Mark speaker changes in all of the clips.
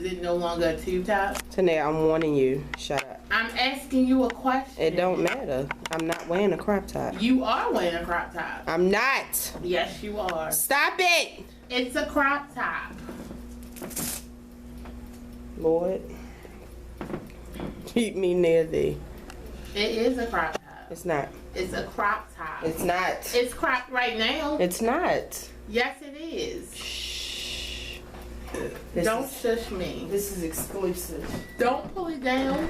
Speaker 1: it no longer a tube top?
Speaker 2: Tanae, I'm warning you. Shut up.
Speaker 1: I'm asking you a question.
Speaker 2: It don't matter. I'm not wearing a crop top.
Speaker 1: You are wearing a crop top.
Speaker 2: I'm not.
Speaker 1: Yes, you are.
Speaker 2: Stop it.
Speaker 1: It's a crop top.
Speaker 2: Lord, keep me near thee.
Speaker 1: It is a crop top.
Speaker 2: It's not.
Speaker 1: It's a crop top.
Speaker 2: It's not.
Speaker 1: It's cropped right now.
Speaker 2: It's not.
Speaker 1: Yes, it is.
Speaker 2: Shh.
Speaker 1: Don't shush me.
Speaker 2: This is exclusive.
Speaker 1: Don't pull it down.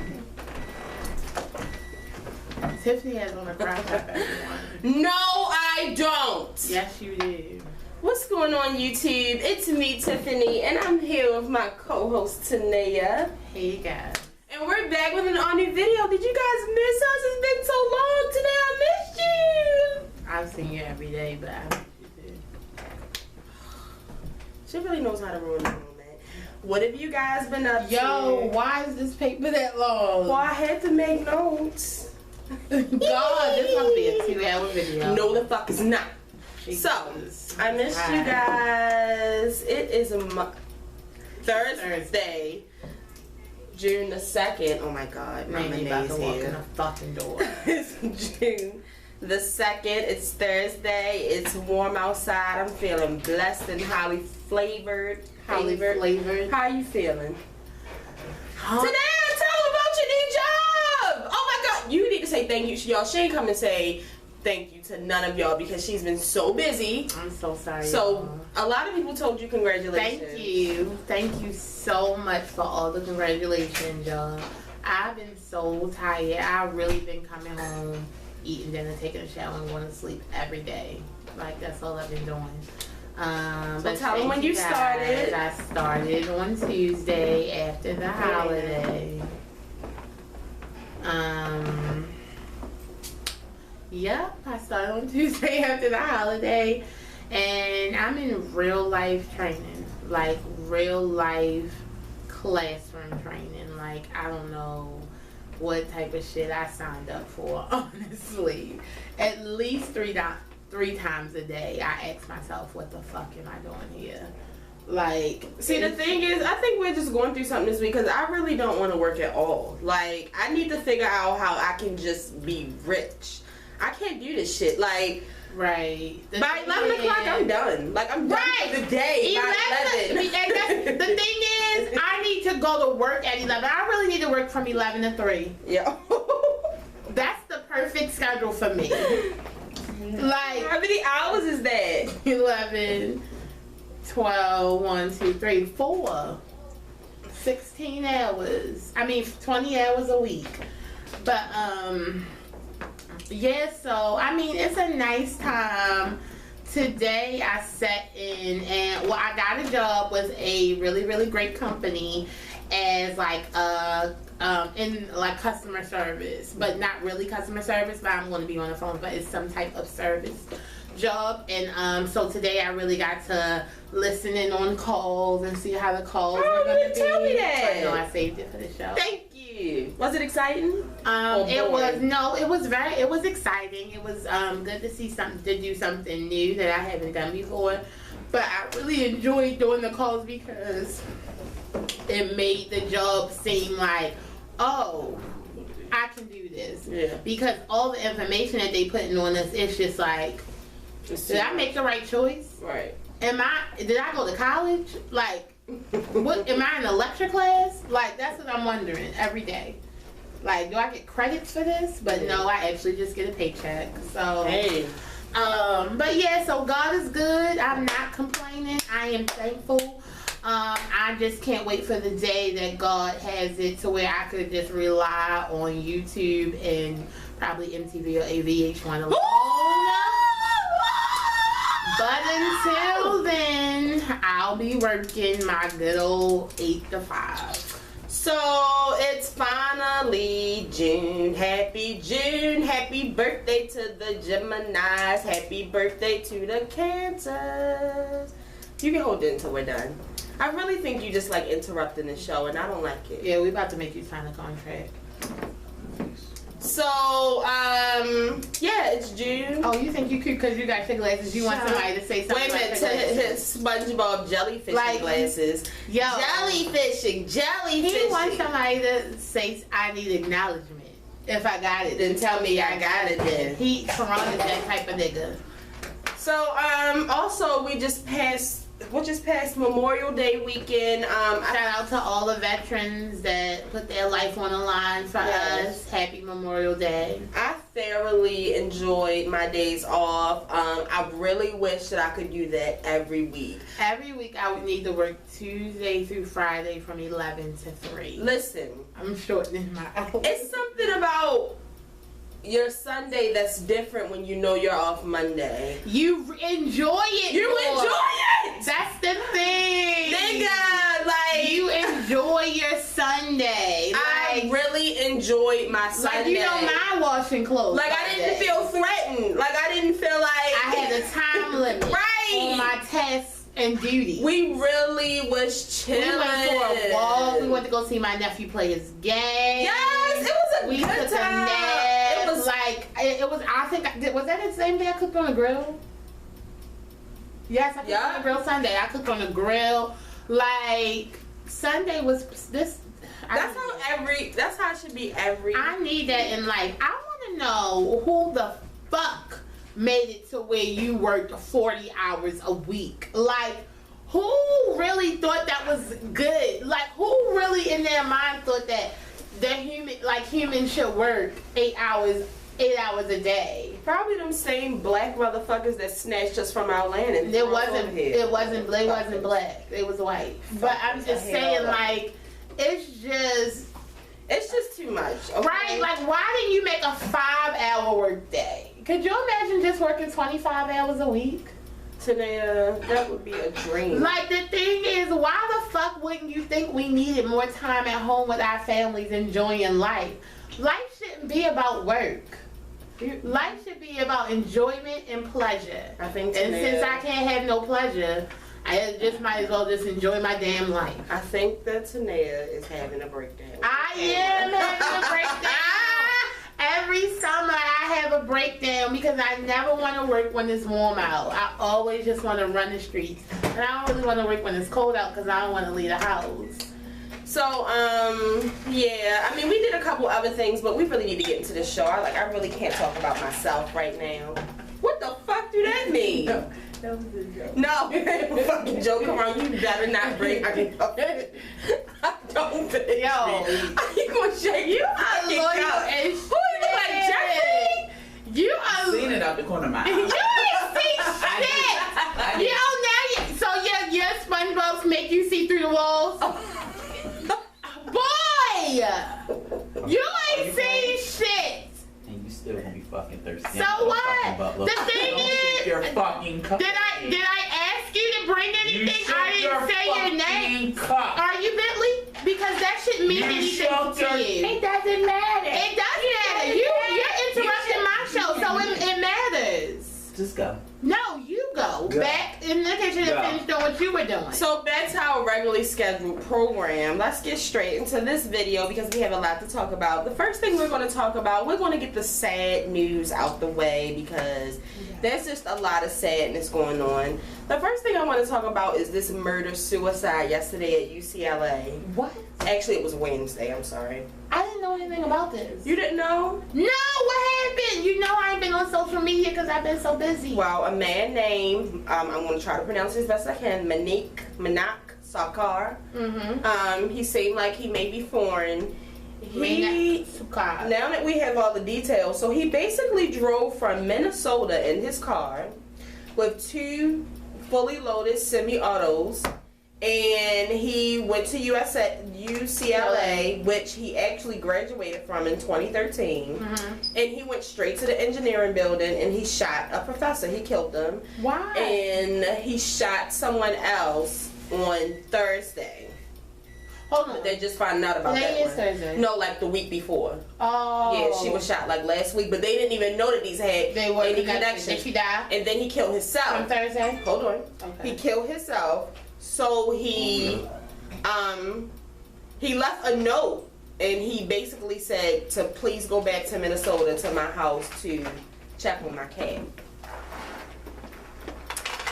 Speaker 1: Tiffany has on a crop top, everyone.
Speaker 2: No, I don't.
Speaker 1: Yes, you do.
Speaker 2: What's going on, YouTube? It's me, Tiffany, and I'm here with my co-host, Tanea.
Speaker 1: Hey, guys.
Speaker 2: And we're back with an all-new video. Did you guys miss us? It's been so long. Today I missed you.
Speaker 1: I've seen you every day, but I miss you too.
Speaker 2: She really knows how to ruin the moment. What have you guys been up to?
Speaker 1: Yo, why is this paper that long?
Speaker 2: Well, I had to make notes.
Speaker 1: God, this must be a 2-hour video.
Speaker 2: No, the fuck is not.
Speaker 1: Jesus.
Speaker 2: So, I missed you guys. It is a Thursday, June the 2nd. Oh my God, my
Speaker 1: Maybe about
Speaker 2: name's
Speaker 1: to walk in
Speaker 2: here.
Speaker 1: the fucking door.
Speaker 2: It's June the 2nd. It's Thursday. It's warm outside. I'm feeling blessed and highly flavored.
Speaker 1: Highly flavored.
Speaker 2: How you feeling?
Speaker 1: Huh?
Speaker 2: Today, tell them about your new job. Oh my God, you need to say thank you to y'all. She ain't come and say thank you to none of y'all because she's been so busy.
Speaker 1: I'm so sorry.
Speaker 2: So a lot of people told you congratulations.
Speaker 1: Thank you. Thank you so much for all the congratulations, y'all. I've been so tired. I've really been coming home, eating dinner, taking a shower, and going to sleep every day. Like, that's all I've been doing. But
Speaker 2: tell them when you started.
Speaker 1: I started on Tuesday after the holiday. Yep, I started on Tuesday after the holiday, and I'm in real life training, like real life classroom training. Like, I don't know what type of shit I signed up for, honestly. At least three times a day, I ask myself, what the fuck am I doing here? Like,
Speaker 2: see, the thing is, I think we're just going through something this week because I really don't want to work at all. Like, I need to figure out how I can just be rich. I can't do this shit. Like,
Speaker 1: right.
Speaker 2: By 11 o'clock, I'm done. Like, I'm done for the day.
Speaker 1: 11. The thing is, I need to go to work at 11. I really need to work from 11 to 3.
Speaker 2: Yeah.
Speaker 1: That's the perfect schedule for me. Like,
Speaker 2: how many hours is that?
Speaker 1: 11, 12, 1, 2, 3, 4. 16 hours. I mean, 20 hours a week. But, yeah, so, I mean, it's a nice time. Today, I sat in and, well, I got a job with a really, really great company as, like, in, like, customer service. But not really customer service, but I'm going to be on the phone, but it's some type of service job. And, so today, I really got to listen in on calls and see how the calls are going to be.
Speaker 2: Tell me that.
Speaker 1: I know I saved it for the show.
Speaker 2: Thank you. Was it exciting?
Speaker 1: It was exciting. It was good to see to do something new that I haven't done before. But I really enjoyed doing the calls because it made the job seem like, oh, I can do this.
Speaker 2: Yeah.
Speaker 1: Because all the information that they putting on us, it's just like, did I make the right choice?
Speaker 2: Right.
Speaker 1: Did I go to college? Like, what, am I in a lecture class? Like, that's what I'm wondering every day. Like, do I get credits for this? But no, I actually just get a paycheck. So,
Speaker 2: hey.
Speaker 1: But yeah, so God is good. I'm not complaining. I am thankful. I just can't wait for the day that God has it to where I could just rely on YouTube and probably MTV or AVH1 alone. But until then, I'll be working my good old 8 to 5.
Speaker 2: So it's finally June. Happy June. Happy birthday to the Geminis. Happy birthday to the Cancers. You can hold it until we're done. I really think you just like interrupting the show and I don't like it.
Speaker 1: Yeah, we about to make you sign a contract.
Speaker 2: So, yeah, it's June.
Speaker 1: Oh, you think you cute because you got your glasses? You want somebody to say something?
Speaker 2: Wait a minute,
Speaker 1: about
Speaker 2: to
Speaker 1: your
Speaker 2: his SpongeBob jellyfishing
Speaker 1: Like,
Speaker 2: glasses.
Speaker 1: Yo,
Speaker 2: Jellyfishing.
Speaker 1: he wants somebody to say, I need acknowledgement. If I got it,
Speaker 2: Then tell me I got it then.
Speaker 1: Corona that type of nigga.
Speaker 2: So, also, we just passed Memorial Day weekend.
Speaker 1: Shout out to all the veterans that put their life on the line for us. Happy Memorial Day.
Speaker 2: I thoroughly enjoyed my days off. I really wish that I could do that every week.
Speaker 1: Every week I would need to work Tuesday through Friday from 11 to 3.
Speaker 2: Listen,
Speaker 1: I'm shortening my hours.
Speaker 2: it's something about your Sunday that's different when you know you're off Monday.
Speaker 1: You enjoy it.
Speaker 2: You
Speaker 1: more.
Speaker 2: enjoy it!
Speaker 1: That's the thing.
Speaker 2: Nigga, like,
Speaker 1: You enjoy your Sunday.
Speaker 2: I really enjoyed my Sunday.
Speaker 1: Like, you don't mind washing clothes.
Speaker 2: Like, I didn't
Speaker 1: Sunday.
Speaker 2: feel threatened. Like, I didn't feel like
Speaker 1: I had a time limit
Speaker 2: Right.
Speaker 1: on my tests and duties.
Speaker 2: we really was chilling.
Speaker 1: We went for a walk. We went to go see my nephew play his game.
Speaker 2: Yes, it was a
Speaker 1: We
Speaker 2: good
Speaker 1: took
Speaker 2: time.
Speaker 1: a nap.
Speaker 2: It was
Speaker 1: like it was. I think was that the same day I cooked on the grill? Yes, I cooked on the grill Sunday. I cooked on the grill. Like Sunday was this.
Speaker 2: That's how it should be every.
Speaker 1: I need that in life. I want to know who the fuck made it to where you worked 40 hours a week. Like, who really thought that was good? Like, who really in their mind thought that humans should work 8 hours a day?
Speaker 2: Probably them same black motherfuckers that snatched us from our land and
Speaker 1: It wasn't black. It was white. But I'm just saying, like, it's just
Speaker 2: too much. Okay?
Speaker 1: right. Like, why didn't you make a 5-hour work day? Could you imagine just working 25 hours a week?
Speaker 2: Tanea, that would be a dream.
Speaker 1: Like, the thing is, why the fuck wouldn't you think we needed more time at home with our families enjoying life? Life shouldn't be about work. Life should be about enjoyment and pleasure.
Speaker 2: I think
Speaker 1: And
Speaker 2: Tanea,
Speaker 1: since I can't have no pleasure, I just might as well just enjoy my damn life.
Speaker 2: I think that Tanea is having a breakdown.
Speaker 1: I am having a breakdown. Every summer I have a breakdown because I never want to work when it's warm out. I always just want to run the streets. And I don't really want to work when it's cold out because I don't want to leave the house.
Speaker 2: So, yeah, I mean, we did a couple other things, but we really need to get into the show. I really can't talk about myself right now. What the fuck do that mean?
Speaker 1: No, that was a joke.
Speaker 2: No, fucking joke. Come on, you better not bring. I don't think.
Speaker 1: Yo,
Speaker 2: you gonna shake
Speaker 1: you are loyal and
Speaker 2: who you look like, Jeffrey?
Speaker 1: You are.
Speaker 3: Seen it out the corner of my eye.
Speaker 1: You ain't see shit. Yo, now your SpongeBob's make you see through the walls. Boy, you ain't seen shit.
Speaker 3: And you still gonna be fucking thirsty.
Speaker 1: So what? The thing is,
Speaker 3: your fucking cup.
Speaker 1: did I ask you to bring anything? I didn't say your name.
Speaker 3: Cup.
Speaker 1: Are you Bentley? Because that shouldn't mean anything to you.
Speaker 4: It doesn't matter.
Speaker 1: It does matter. You're interrupting my show, so it matters.
Speaker 3: Just go.
Speaker 1: No, you go back in the kitchen and finish doing what you were doing.
Speaker 2: So back to our regularly scheduled program. Let's get straight into this video because we have a lot to talk about. The first thing we're going to talk about, we're going to get the sad news out the way because there's just a lot of sadness going on. The first thing I want to talk about is this murder-suicide yesterday at UCLA.
Speaker 1: What?
Speaker 2: Actually, it was Wednesday. I'm sorry.
Speaker 1: I didn't know anything about this.
Speaker 2: You didn't know?
Speaker 1: No, what happened? You know I ain't been on social media because I've been so busy.
Speaker 2: Well, a man named, I'm going to try to pronounce it as best I can, Manak Sarkar.
Speaker 1: Mm-hmm.
Speaker 2: He seemed like he may be foreign.
Speaker 1: Now
Speaker 2: Now that we have all the details, so he basically drove from Minnesota in his car with 2 fully loaded semi-autos, and he went to UCLA, which he actually graduated from in 2013, and he went straight to the engineering building and he shot a professor. He killed him.
Speaker 1: Why?
Speaker 2: And he shot someone else on Thursday.
Speaker 1: Hold on.
Speaker 2: But they're just finding out about that
Speaker 1: Today is
Speaker 2: one.
Speaker 1: Thursday.
Speaker 2: No, like the week before.
Speaker 1: Oh.
Speaker 2: Yeah, she was shot like last week, but they didn't even know that these had any connection.
Speaker 1: Did she die?
Speaker 2: And then he killed himself.
Speaker 1: On Thursday?
Speaker 2: Hold on.
Speaker 1: Okay.
Speaker 2: He killed himself. So he left a note and he basically said to please go back to Minnesota to my house to check on my cat.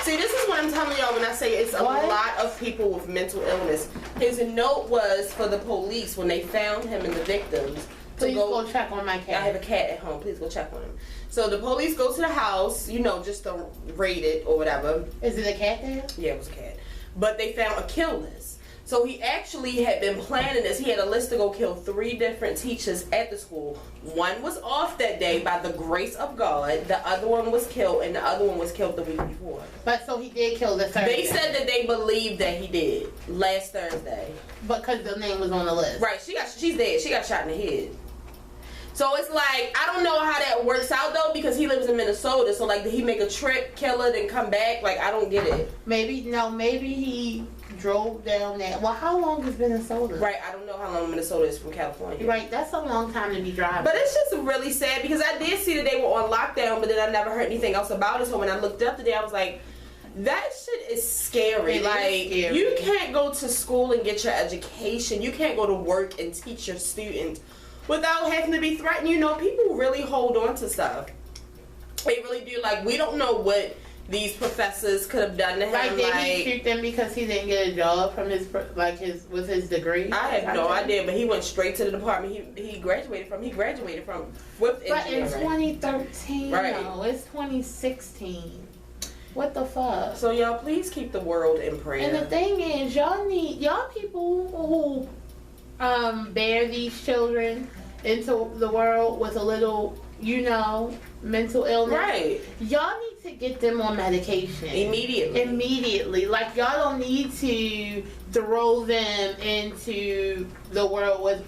Speaker 2: See, this is what I'm telling y'all when I say it's a lot of people with mental illness. His note was for the police when they found him and the victims.
Speaker 1: Please go check on my cat.
Speaker 2: I have a cat at home. Please go check on him. So the police go to the house, you know, just to raid it or whatever.
Speaker 1: Is it a cat there?
Speaker 2: Yeah, it was a cat. But they found a kill list. So he actually had been planning this. He had a list to go kill 3 different teachers at the school. One was off that day by the grace of God. The other one was killed, and the other one was killed the week before.
Speaker 1: But so he did kill the Thursday.
Speaker 2: They said that they believed that he did last Thursday.
Speaker 1: Because the name was on the list.
Speaker 2: Right, she's dead. She got shot in the head. So it's like, I don't know how that works out though, because he lives in Minnesota. So like, did he make a trip, kill it, and come back? Like, I don't get it.
Speaker 1: Maybe he drove down there. Well, how long is Minnesota?
Speaker 2: Right, I don't know how long Minnesota is from California.
Speaker 1: Right, that's a long time to be driving.
Speaker 2: But it's just really sad because I did see that they were on lockdown, but then I never heard anything else about it. So when I looked up today, I was like, that shit is scary. Like, you can't go to school and get your education. You can't go to work and teach your students without having to be threatened. You know, people really hold on to stuff. They really do. Like, we don't know what these professors could have done to him.
Speaker 1: Like, did he shoot them because he didn't get a job from with his degree?
Speaker 2: I have no idea, but he went straight to the department he graduated from. He graduated from with engineering.
Speaker 1: But in 2013,
Speaker 2: right?
Speaker 1: No, it's 2016. What the fuck?
Speaker 2: So y'all, please keep the world in prayer.
Speaker 1: And the thing is, y'all people who bear these children into the world with a little, you know, mental illness.
Speaker 2: Right.
Speaker 1: Y'all need to get them on medication.
Speaker 2: Immediately.
Speaker 1: Like, y'all don't need to throw them into the world with,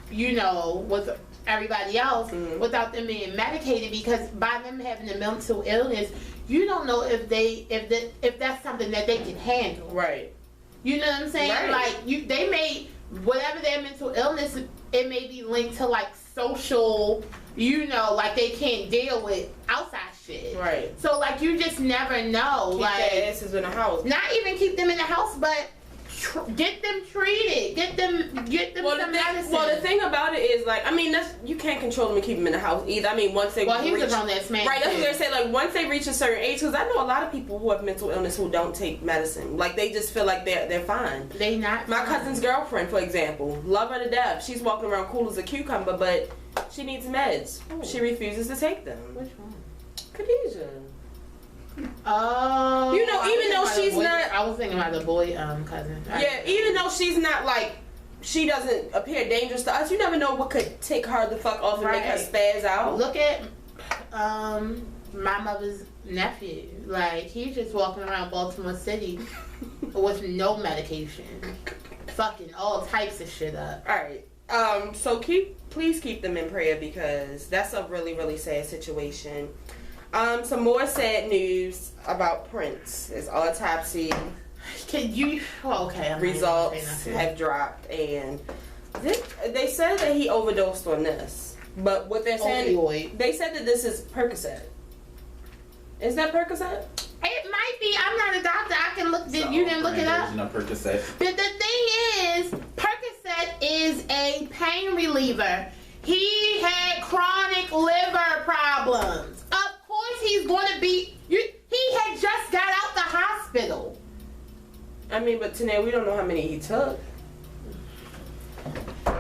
Speaker 1: you know, with everybody else without them being medicated, because by them having a mental illness, you don't know if that's something that they can handle.
Speaker 2: Right.
Speaker 1: You know what I'm saying?
Speaker 2: Right.
Speaker 1: Like, they may, whatever their mental illness, it may be linked to like social, you know, like they can't deal with outside shit.
Speaker 2: Right.
Speaker 1: So like, you just never know.
Speaker 2: Keep
Speaker 1: like,
Speaker 2: their asses in the house.
Speaker 1: Not even keep them in the house, but get them treated. Get them some medicine.
Speaker 2: Well, the thing about it is, like, I mean, you can't control them and keep them in the house either. I mean, once they
Speaker 1: he was a grown-ass man.
Speaker 2: Right, that's what they're saying. Like, once they reach a certain age, because I know a lot of people who have mental illness who don't take medicine. Like, they just feel like they're fine.
Speaker 1: They not.
Speaker 2: My cousin's girlfriend, for example, love her to death. She's walking around cool as a cucumber, but she needs meds.
Speaker 1: Ooh.
Speaker 2: She refuses to take them.
Speaker 1: Which one?
Speaker 2: Khadijah.
Speaker 1: Oh.
Speaker 2: You know, even though she's not.
Speaker 1: I was thinking about the boy cousin.
Speaker 2: Yeah, even though she's not like, she doesn't appear dangerous to us, you never know what could take her the fuck off and make her spaz out.
Speaker 1: Look at my mother's nephew. Like, he's just walking around Baltimore City with no medication. Fucking all types of shit up.
Speaker 2: Alright. So please keep them in prayer, because that's a really, really sad situation. Some more sad news about Prince. His autopsy results have dropped, and they said that he overdosed on this. But what they're saying, they said that this is Percocet. Is that Percocet?
Speaker 1: It might be. I'm not a doctor. I can look. You didn't look it up.
Speaker 3: But the
Speaker 1: thing is, Percocet is a pain reliever. He had chronic liver problems. Of course, he's going to be. He had just got out the hospital.
Speaker 2: I mean, but Tanae, we don't know how many he took.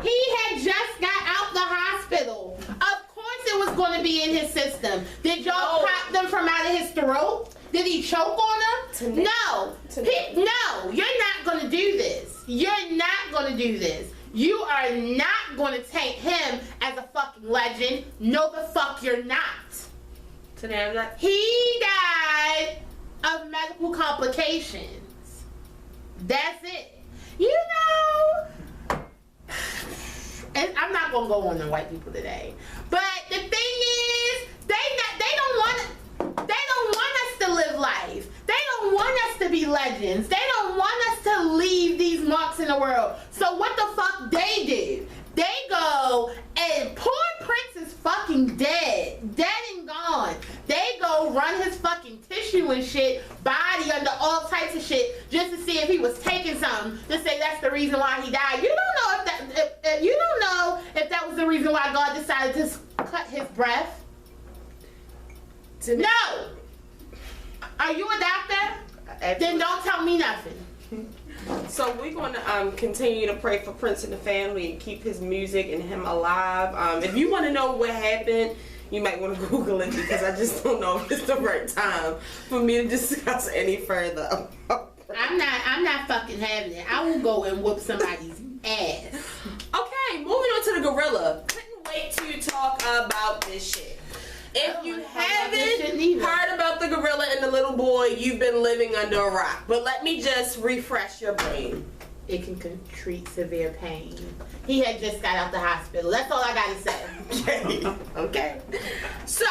Speaker 1: He had just got out the hospital. Of course, it was going to be in his system. Did y'all pop them from out of his throat? Did he choke on them? No. No, you're not going to do this. You're not going to do this. You are not going to take him as a fucking legend. No, the fuck you're not.
Speaker 2: Today I'm not.
Speaker 1: He died of medical complications. That's it. You know, and I'm not gonna go on the white people today, but the thing is, they don't want us to live life. They don't want us to be legends. They don't want us to leave these marks in the world. So what the fuck they do? They go, and poor Prince is fucking dead and gone. They go run his fucking tissue and shit, body under all types of shit, just to see if he was taking something, to say that's the reason why he died. You don't know if you don't know if that was the reason why God decided to cut his breath. No. Are you a doctor? Then don't tell me nothing.
Speaker 2: So we're going to continue to pray for Prince and the family and keep his music and him alive. If you want to know what happened, you might want to Google it because I just don't know if it's the right time for me to discuss any further.
Speaker 1: I'm not fucking having it. I will go and whoop somebody's ass.
Speaker 2: Okay, moving on to the gorilla. Couldn't wait to talk about this shit. If you haven't heard about the gorilla and the little boy, you've been living under a rock. But let me just refresh your brain.
Speaker 1: It can treat severe pain. He had just got out the hospital. That's all I gotta say.
Speaker 2: Okay. So,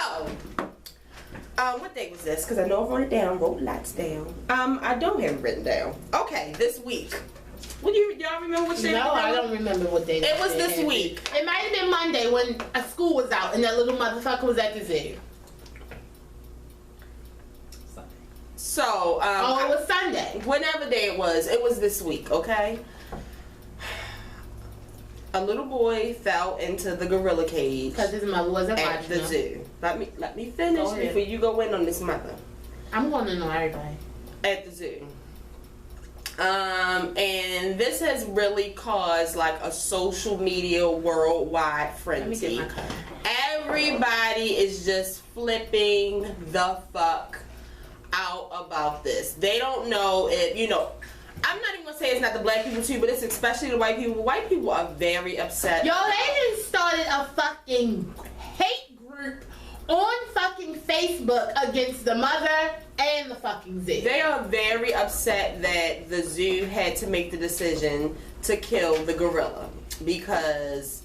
Speaker 2: what day was this? Because I know I wrote it down, wrote lots down. I don't have it written down. Okay, this week. Y'all remember what day?
Speaker 1: No, I don't remember what day.
Speaker 2: It was this week.
Speaker 1: It might have been Monday when a school was out and that little motherfucker was at the zoo.
Speaker 3: Sunday.
Speaker 2: So,
Speaker 1: it was Sunday.
Speaker 2: Whatever day it was this week, okay? A little boy fell into the gorilla cage
Speaker 1: Because his mother wasn't
Speaker 2: at
Speaker 1: watching
Speaker 2: the
Speaker 1: him.
Speaker 2: zoo. Let me finish before you go in on this mother.
Speaker 1: I'm going to know everybody.
Speaker 2: At the zoo. And this has really caused like a social media worldwide frenzy.
Speaker 1: Let me get my card.
Speaker 2: Everybody is just flipping the fuck out about this. They don't know if, I'm not even gonna say it's not the black people too, but it's especially the white people. White people are very upset.
Speaker 1: Yo, they just started a fucking hate group on fucking Facebook against the mother and the fucking zoo.
Speaker 2: They are very upset that the zoo had to make the decision to kill the gorilla because,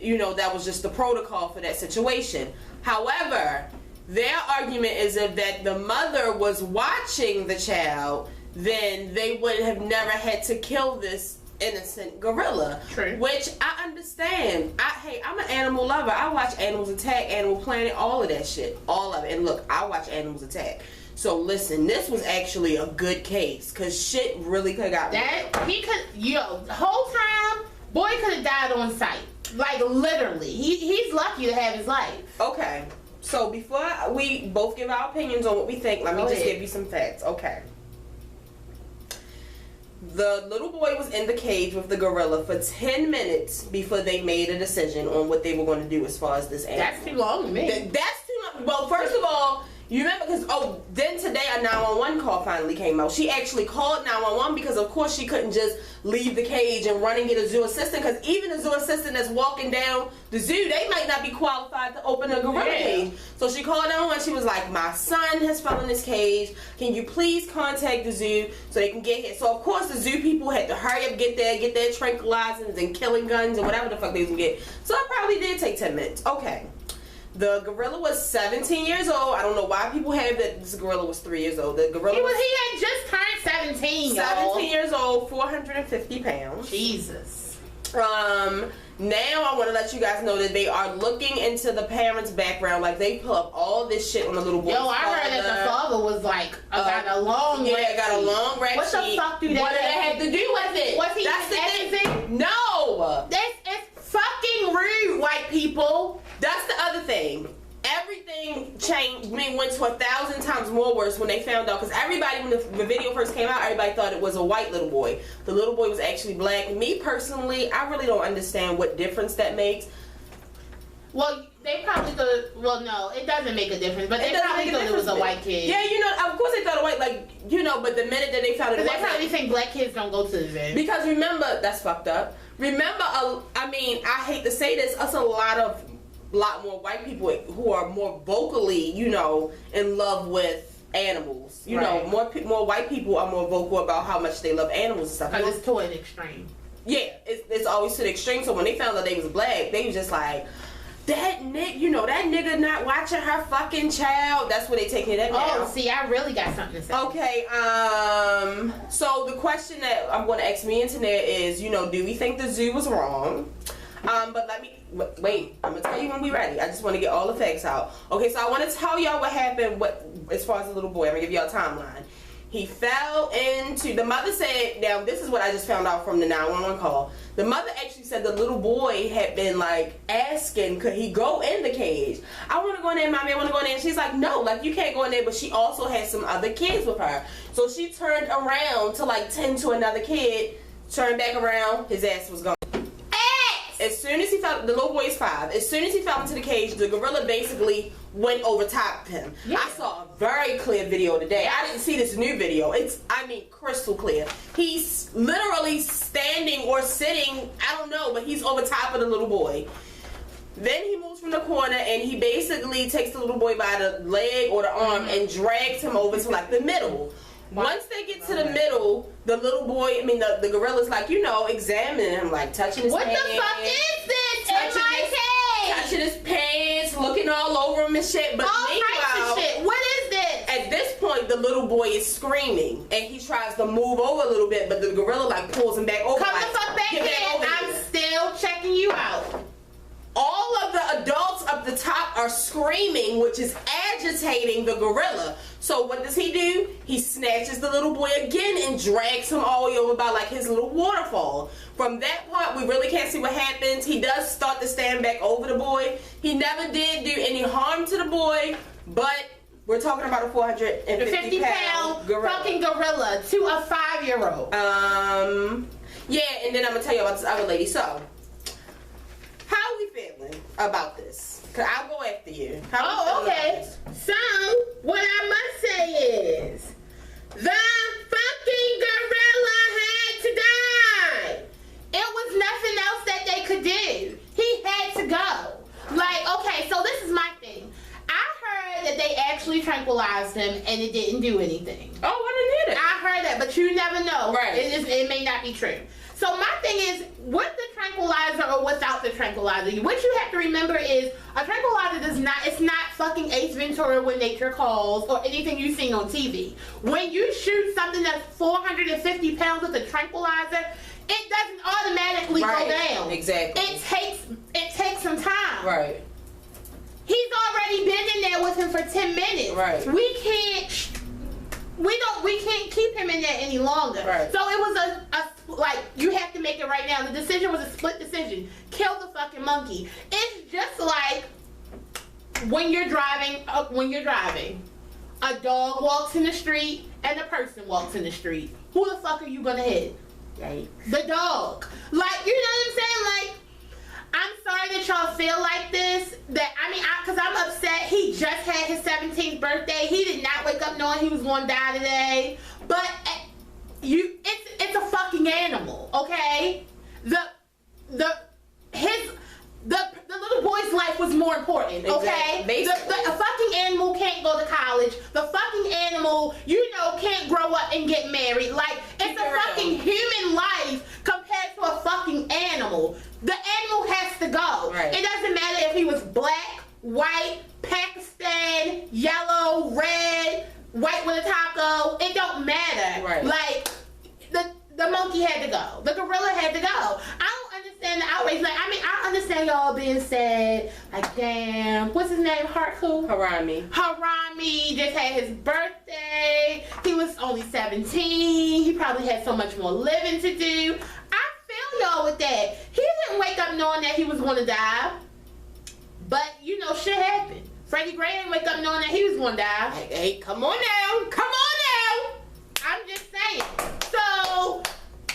Speaker 2: that was just the protocol for that situation. However, their argument is that the mother was watching the child, then they would have never had to kill this innocent gorilla.
Speaker 1: True.
Speaker 2: Which I understand. I'm an animal lover. I watch Animals Attack, Animal Planet, all of that shit. All of it. And look, I watch Animals Attack. So listen, this was actually a good case because shit really could have got
Speaker 1: the whole time, boy could have died on sight. Like literally. He's lucky to have his life.
Speaker 2: Okay. So before we both give our opinions on what we think, let me just give you some facts. Okay. The little boy was in the cage with the gorilla for 10 minutes before they made a decision on what they were going to do as far as this animal.
Speaker 1: That's too long to me.
Speaker 2: That's too long. Well, first of all, you remember because, then today a 911 call finally came out. She actually called 911 because, of course, she couldn't just leave the cage and run and get a zoo assistant because even a zoo assistant that's walking down the zoo, they might not be qualified to open a gorilla cage. So she called 911. She was like, my son has fell in this cage. Can you please contact the zoo so they can get here? So, of course, the zoo people had to hurry up, get their tranquilizers and killing guns and whatever the fuck they was going to get. So it probably did take 10 minutes. Okay. The gorilla was 17 years old. I don't know why people have that this gorilla was 3 years old. The gorilla
Speaker 1: he had just turned 17, y'all.
Speaker 2: 17 years old, 450 pounds.
Speaker 1: Jesus.
Speaker 2: Now I want to let you guys know that they are looking into the parents' background. Like they pull up all this shit on the little boy.
Speaker 1: Yo, I heard that the father was like got a long
Speaker 2: rap
Speaker 1: What the fuck do they
Speaker 2: What did that have to do with it?
Speaker 1: Was he
Speaker 2: That's the
Speaker 1: everything?
Speaker 2: thing. No.
Speaker 1: It's fucking rude, white people.
Speaker 2: That's the other thing. Everything changed. Went to 1,000 times more worse when they found out. Because everybody, when the video first came out, everybody thought it was a white little boy. The little boy was actually black. Me personally, I really don't understand what difference that makes.
Speaker 1: Well, they probably thought. Well, no, it doesn't make a difference. But they probably thought it was a white kid.
Speaker 2: Yeah, of course they thought a white, but the minute that they found it,
Speaker 1: they probably think black kids don't go to the zoo.
Speaker 2: Because remember, that's fucked up. Remember, I hate to say this, us a lot more white people who are more vocally, in love with animals. You know, more white people are more vocal about how much they love animals and stuff.
Speaker 1: Because it's to an extreme.
Speaker 2: Yeah, it's always to the extreme. So when they found out they was black, they was just like, that nigga not watching her fucking child. That's what they taking it now.
Speaker 1: Oh, see, I really got something to say.
Speaker 2: Okay, so the question that I'm going to ask me and Tanea is, do we think the zoo was wrong? But let me, wait, I'm going to tell you when we're ready. I just want to get all the facts out. Okay, so I want to tell y'all what happened as far as the little boy. I'm going to give y'all a timeline. He fell into, the mother said, now this is what I just found out from the 911 call. The mother actually said the little boy had been like asking, could he go in the cage? I want to go in there, mommy, I want to go in there. And she's like, no, like you can't go in there. But she also had some other kids with her. So she turned around to like tend to another kid, turned back around, his ass was gone. As soon as he fell, the little boy is 5. As soon as he fell into the cage, the gorilla basically went over top of him. Yeah. I saw a very clear video today. I didn't see this new video. It's, I mean, crystal clear. He's literally standing or sitting, I don't know, but he's over top of the little boy. Then he moves from the corner and he basically takes the little boy by the leg or the arm and drags him over to like the middle. Once they get to the middle, the little boy, I mean, the gorilla's like, you know, examining him, like touching his pants.
Speaker 1: What the fuck is this in my cage?
Speaker 2: Touching his pants, looking all over him and shit. But
Speaker 1: all types of shit. What is this?
Speaker 2: At this point, the little boy is screaming, and he tries to move over a little bit, but the gorilla, like, pulls him back over.
Speaker 1: Come
Speaker 2: like,
Speaker 1: the fuck back in. I'm still checking you out.
Speaker 2: All of the adults up the top are screaming, which is agitating the gorilla. So what does he do? He snatches the little boy again and drags him all the way over by like his little waterfall. From that part, we really can't see what happens. He does start to stand back over the boy. He never did do any harm to the boy, but we're talking about a 450 pound gorilla.
Speaker 1: Fucking gorilla to a 5-year-old.
Speaker 2: Yeah, and then I'm gonna tell you about this other lady. So, how are we feeling about this? Cause I'll go after you.
Speaker 1: Oh, okay. So, what I must say is, the fucking gorilla had to die. It was nothing else that they could do. He had to go. Like, okay, so this is my thing. I heard that they actually tranquilized him and it didn't do anything.
Speaker 2: Oh, I didn't hear that.
Speaker 1: I heard that, but you never know.
Speaker 2: Right.
Speaker 1: It may not be true. So my thing is, with the tranquilizer or without the tranquilizer, what you have to remember is a tranquilizer it's not fucking Ace Ventura When Nature Calls or anything you've seen on TV. When you shoot something that's 450 pounds with a tranquilizer, it doesn't automatically go down.
Speaker 2: Exactly.
Speaker 1: It takes some time.
Speaker 2: Right.
Speaker 1: He's already been in there with him for 10 minutes.
Speaker 2: Right.
Speaker 1: We can't keep him in there any longer.
Speaker 2: Right.
Speaker 1: So it was like, you have to make it right now. The decision was a split decision. Kill the fucking monkey. It's just like when you're driving, a dog walks in the street and a person walks in the street. Who the fuck are you gonna hit?
Speaker 2: Right.
Speaker 1: The dog. Like, you know what I'm saying? Like, I'm sorry that y'all feel like this. Because I'm upset. He just had his 17th birthday. He did not wake up knowing he was going to die today. But it's a fucking animal, okay? The little boy's life was more important, okay?
Speaker 2: Exactly.
Speaker 1: The fucking animal can't go to college. The fucking animal, can't grow up and get married. Like, it's a fucking human life compared to a fucking animal. The animal has to go.
Speaker 2: Right.
Speaker 1: It doesn't matter if he was black, white, Pakistan, yellow, red, white with a taco. It don't matter.
Speaker 2: Right.
Speaker 1: Like, the monkey had to go. The gorilla had to go. I don't understand the outrage. Like, I understand y'all being sad. Like, damn, what's his name?
Speaker 2: Harambe
Speaker 1: just had his birthday. He was only 17. He probably had so much more living to do. I feel y'all with that. He didn't wake up knowing that he was going to die. But, shit happened. Freddie Gray didn't wake up knowing that he was going to die.
Speaker 2: Hey, come on now. Come on now.
Speaker 1: I'm just saying. So,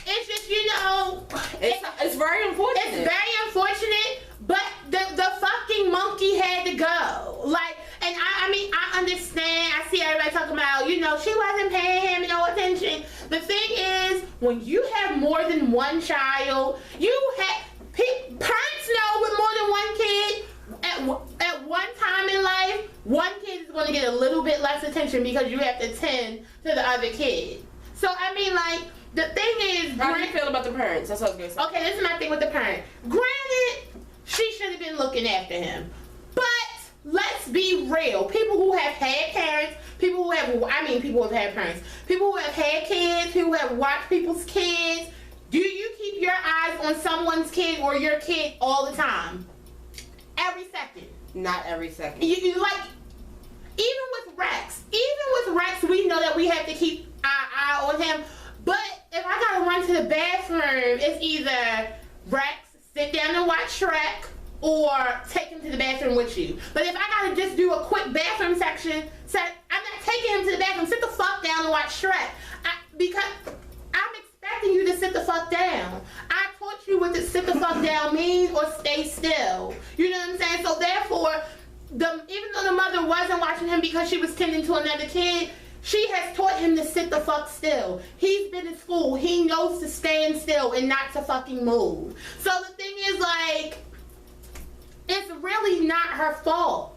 Speaker 1: it's just,
Speaker 2: it's very unfortunate.
Speaker 1: It's very unfortunate, but the fucking monkey had to go. Like, and I understand. I see everybody talking about, she wasn't paying him no attention. The thing is, when you have more than one child, parents know with more than one kid, at one time in life, one kid is going to get a little bit less attention because you have to tend to the other kid. So, the thing is...
Speaker 2: How do you feel about the parents? That's what I was going to say.
Speaker 1: Okay, this is my thing with the parent. Granted, she should have been looking after him. But, let's be real. People who have had parents, people who have had parents, people who have had kids, people who have watched people's kids, do you keep your eyes on someone's kid or your kid all the time? Every second.
Speaker 2: Not every second.
Speaker 1: Even with Rex, we know that we have to keep with you. But if I gotta just do a quick bathroom section, I'm not taking him to the bathroom. Sit the fuck down and watch Shrek. Because I'm expecting you to sit the fuck down. I taught you what to sit the fuck down means or stay still. You know what I'm saying? So therefore, even though the mother wasn't watching him because she was tending to another kid, she has taught him to sit the fuck still. He's been in school. He knows to stand still and not to fucking move. So the thing is, like, it's really not her fault.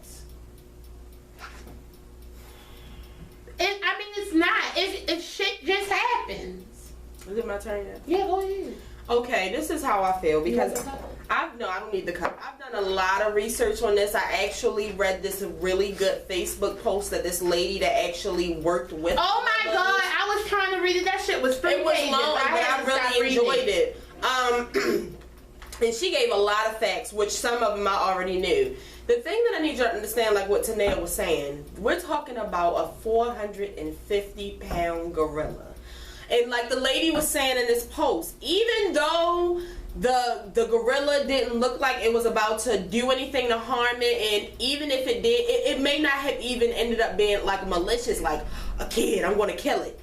Speaker 1: It's not. It's shit just happens.
Speaker 2: Is it my turn yet?
Speaker 1: Yeah, go ahead.
Speaker 2: Okay, this is how I feel because I don't need the cup. I've done a lot of research on this. I actually read this really good Facebook post that this lady that actually worked with.
Speaker 1: Oh my god, I was trying to read it. That shit was 3 pages.
Speaker 2: It was long, but I really enjoyed it. And she gave a lot of facts, which some of them I already knew. The thing that I need you to understand, like what Tanea was saying, we're talking about a 450-pound gorilla. And like the lady was saying in this post, even though the gorilla didn't look like it was about to do anything to harm it, and even if it did, it may not have even ended up being like malicious, like a kid, I'm going to kill it.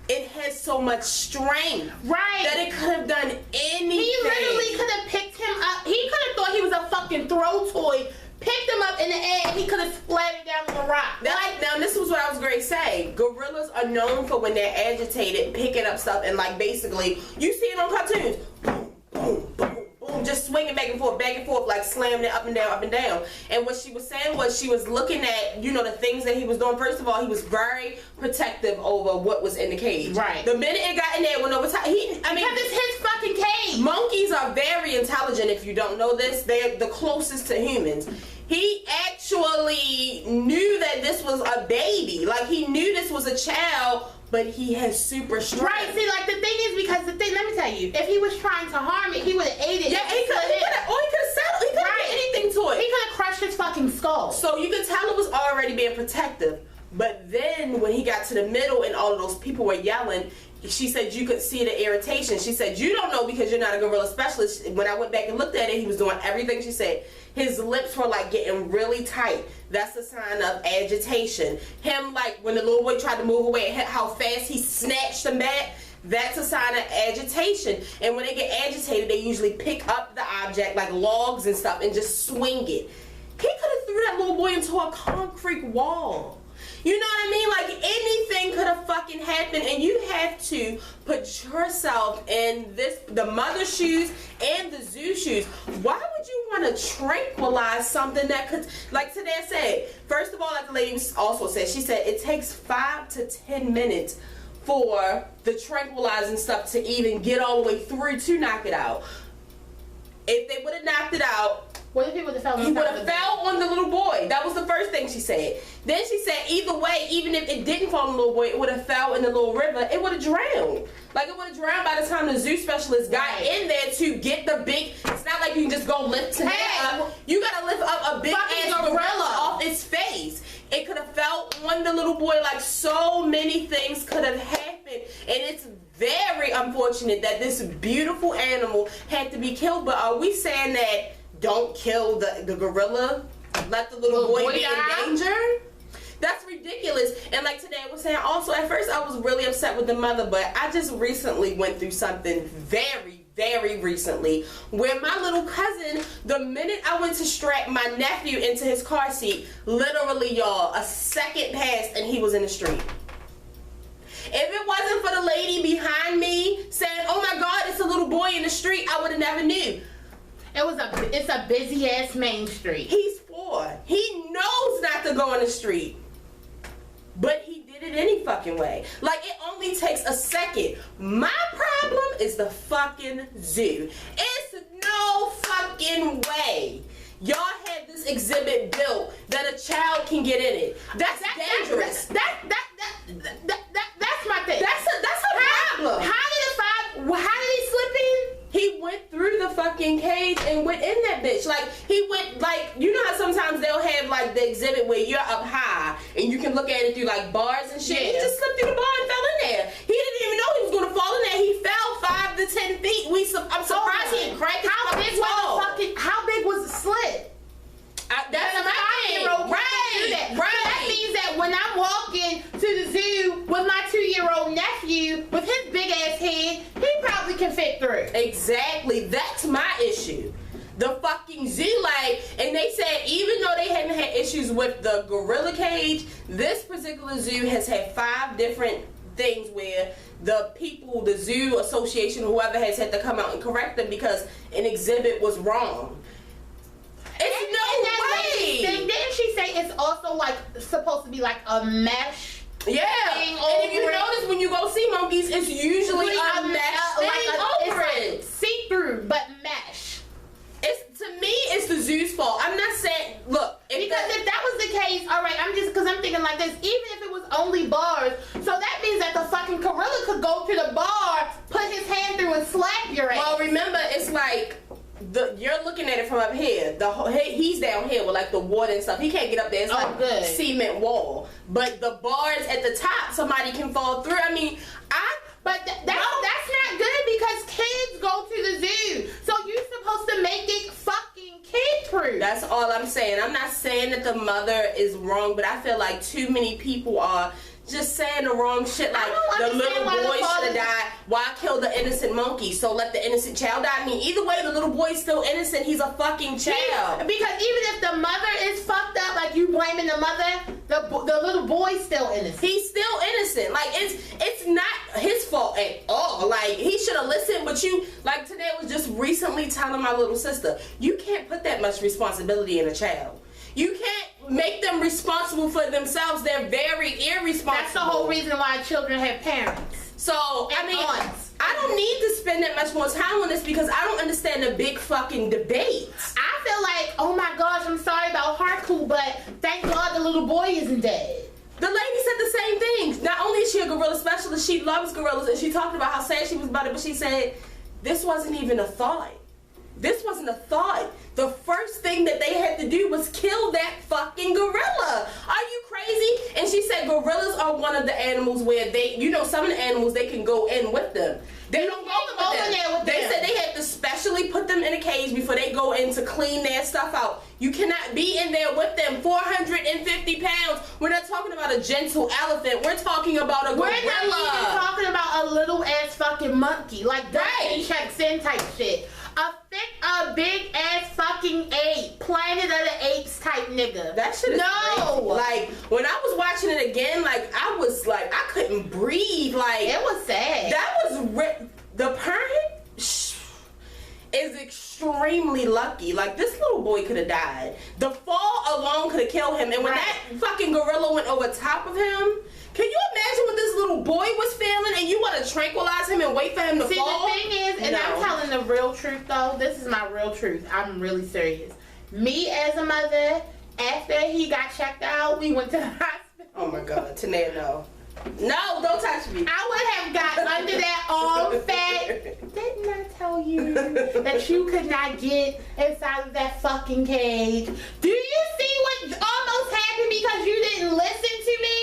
Speaker 2: It has so much strength,
Speaker 1: right,
Speaker 2: that it could have done anything.
Speaker 1: He literally could have picked him up. He could have thought he was a fucking throw toy, picked him up in the air, and he could have splattered down on the rock.
Speaker 2: Now this was what I was going to say. Gorillas are known for when they're agitated, picking up stuff, and like basically, you see it on cartoons. Boom, boom, boom, boom, just swinging back and forth, like slamming it up and down, up and down. And what she was saying was she was looking at, the things that he was doing. First of all, he was very protective over what was in the cage.
Speaker 1: Right.
Speaker 2: The minute it got in there, went over time. Because
Speaker 1: it's his fucking cage.
Speaker 2: Monkeys are very intelligent. If you don't know this, they're the closest to humans. He actually knew that this was a baby. Like, he knew this was a child, but he has super strength.
Speaker 1: Right, see, like, the thing is, because let me tell you, if he was trying to harm it, he would have ate it.
Speaker 2: Yeah, he could have settled. He could have done anything to it.
Speaker 1: He could have crushed his fucking skull.
Speaker 2: So you could tell it was already being protective. But then when he got to the middle and all of those people were yelling, she said you could see the irritation. She said, you don't know because you're not a gorilla specialist. When I went back and looked at it, he was doing everything she said. His lips were like getting really tight. That's a sign of agitation. Him, like when the little boy tried to move away, how fast he snatched him back, that's a sign of agitation. And when they get agitated, they usually pick up the object like logs and stuff and just swing it. He could have threw that little boy into a concrete wall. You know what I mean? Like, anything could have fucking happened, and you have to put yourself in the mother's shoes and the zoo shoes. Why would you want to tranquilize something that could, like today I said, first of all, like the lady also said, she said it takes 5 to 10 minutes for the tranquilizing stuff to even get all the way through to knock it out. If they would have knocked it out,
Speaker 1: what if he would have fell on
Speaker 2: he would have fell on the little boy. That was the first thing she said. Then she said either way, even if it didn't fall on the little boy, it would have fell in the little river. It would have drowned. Like, it would have drowned by the time the zoo specialist got in there to get the big. It's not like you can just go lift him up. You gotta lift up a big ass gorilla off its face. It could have fell on the little boy. Like, so many things could have happened, and it's very unfortunate that this beautiful animal had to be killed. But are we saying that don't kill the gorilla, let the little boy be in danger? That's ridiculous. And like today I was saying, also at first I was really upset with the mother, but I just recently went through something very recently where my little cousin, the minute I went to strap my nephew into his car seat, literally, y'all, a second passed and he was in the street. If it wasn't for the lady behind me saying, oh my God, it's a little boy in the street, I would have never knew.
Speaker 1: It's a busy ass main street.
Speaker 2: He's 4. He knows not to go on the street. But he did it any fucking way. Like, it only takes a second. My problem is the fucking zoo. It's no fucking way y'all had this exhibit built that a child can get in it. That's dangerous.
Speaker 1: That's my thing.
Speaker 2: That's a problem.
Speaker 1: How did he slip in?
Speaker 2: He went through the fucking cage and went in that bitch. Like, he went, like, you know how sometimes they'll have, like, the exhibit where you're up high and you can look at it through, like, bars and shit.
Speaker 1: Yeah.
Speaker 2: He just slipped through the bar and fell in there. He didn't even know he was going to fall in there. He fell 5 to 10 feet. I'm surprised he didn't crack his
Speaker 1: How big was the slit?
Speaker 2: That's
Speaker 1: when I'm walking to the zoo with my 2-year-old nephew with his big ass head, he probably can fit through.
Speaker 2: Exactly. That's my issue. The fucking zoo, like, and they said even though they hadn't had issues with the gorilla cage, this particular zoo has had 5 different things where the people, the zoo association, whoever has had to come out and correct them because an exhibit was wrong. It's no way.
Speaker 1: Didn't she say it's also like supposed to be like a mesh?
Speaker 2: Yeah. And if you notice when you go see monkeys, it's usually a mesh thing over it.
Speaker 1: See through, but mesh.
Speaker 2: It's, to me, it's the zoo's fault. I'm not saying, look.
Speaker 1: If that was the case, all right, because I'm thinking like this, even if it was only bars, so that means that the fucking gorilla could go to the bar, put his hand through and slap your ass.
Speaker 2: Well, remember, it's like, you're looking at it from up here. He's down here with like the water and stuff. He can't get up there. It's like
Speaker 1: good.
Speaker 2: Cement wall. But the bars at the top, somebody can fall through. I mean,
Speaker 1: But that's not good because kids go to the zoo. So you're supposed to make it fucking kid-proof.
Speaker 2: That's all I'm saying. I'm not saying that the mother is wrong, but I feel like too many people are just saying the wrong shit. Like, the little boy should have died. Why kill the innocent monkey? So let the innocent child die. I mean, either way, the little boy's still innocent. He's a fucking child.
Speaker 1: Yeah, because even if the mother is fucked up, like you blaming the mother, the little boy's still innocent.
Speaker 2: He's still innocent. Like, it's not his fault at all. Like, he should have listened, but you, like, today I was just recently telling my little sister, you can't put that much responsibility in a child. You can't make them responsible for themselves. They're very irresponsible.
Speaker 1: That's the whole reason why children have parents.
Speaker 2: So, I mean, I don't need to spend that much more time on this because I don't understand the big fucking debates.
Speaker 1: I feel like, oh my gosh, I'm sorry about Harku, but thank God the little boy isn't dead.
Speaker 2: The lady said the same thing. Not only is she a gorilla specialist, she loves gorillas, and she talked about how sad she was about it, but she said, this wasn't even a thought. This wasn't a thought. The first thing that they had to do was kill that fucking gorilla. Are you crazy? And she said gorillas are one of the animals where they, some of the animals, they can go in with them. They don't go in there with them. They said they had to specially put them in a cage before they go in to clean their stuff out. You cannot be in there with them. 450 pounds. We're not talking about a gentle elephant. We're talking about a gorilla.
Speaker 1: We're not even talking about a little ass fucking monkey. Like that checks in type shit. A big ass fucking ape, Planet of the Apes type nigga.
Speaker 2: That shit is crazy. Like, when I was watching it again, like, I was like, I couldn't breathe. Like,
Speaker 1: it was sad.
Speaker 2: That was the parent is extremely lucky. Like, this little boy could have died. The fall alone could have killed him. And when that fucking gorilla went over top of him, can you imagine what this little boy was feeling and you want to tranquilize him and wait for him to fall?
Speaker 1: See, the thing is, and I'm telling the real truth though, this is my real truth. I'm really serious. Me as a mother, after he got checked out, we went to the hospital.
Speaker 2: Oh my God, Tanea, no. No, don't touch me.
Speaker 1: I would have got under that arm fat. Didn't I tell you that you could not get inside of that fucking cage? Do you see what almost happened because you didn't listen to me?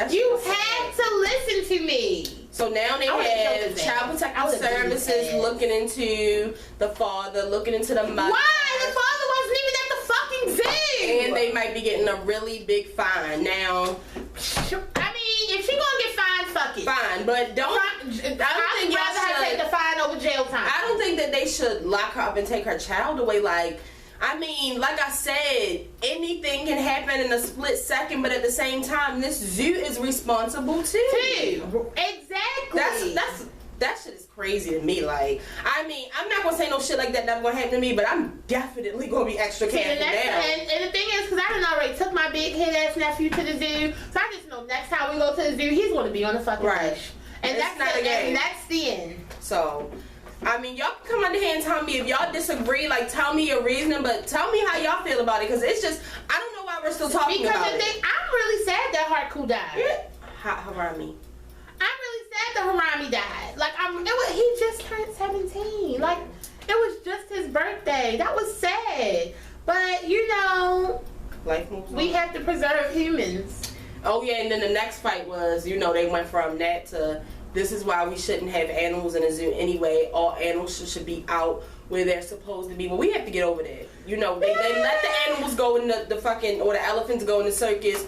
Speaker 1: You had to listen to me.
Speaker 2: So now they have Child Protective Services looking into the father, looking into the mother.
Speaker 1: Why? The father wasn't even at the fucking zoo.
Speaker 2: And they might be getting a really big fine. Now,
Speaker 1: I mean, if she gonna get fined, fuck it.
Speaker 2: Fine, but
Speaker 1: I'd rather her take the fine over jail time.
Speaker 2: I don't think that they should lock her up and take her child away. Like, I mean, like I said, anything can happen in a split second, but at the same time, this zoo is responsible too.
Speaker 1: Exactly.
Speaker 2: That shit is crazy to me. Like, I mean, I'm not gonna say no shit like that never gonna happen to me, but I'm definitely gonna be extra careful now.
Speaker 1: And the thing is, because I done already took my big head ass nephew to the zoo, so I just know next time we go to the zoo, he's gonna be on the fucking leash. And that's not a game. And that's the end.
Speaker 2: So, I mean, y'all can come under here and tell me if y'all disagree. Like, tell me your reasoning, but tell me how y'all feel about it, because it's just, I don't know why we're still talking about it.
Speaker 1: Because I'm really sad that Harku died.
Speaker 2: Harambe.
Speaker 1: I'm really sad that Harambe died. Like, he just turned 17. Like, it was just his birthday. That was sad. But,
Speaker 2: life moves on.
Speaker 1: We have to preserve humans.
Speaker 2: Oh, yeah, and then the next fight was, they went from that to, this is why we shouldn't have animals in a zoo anyway. All animals should be out where they're supposed to be. But we have to get over that. They let the animals go in the fucking, or the elephants go in the circus.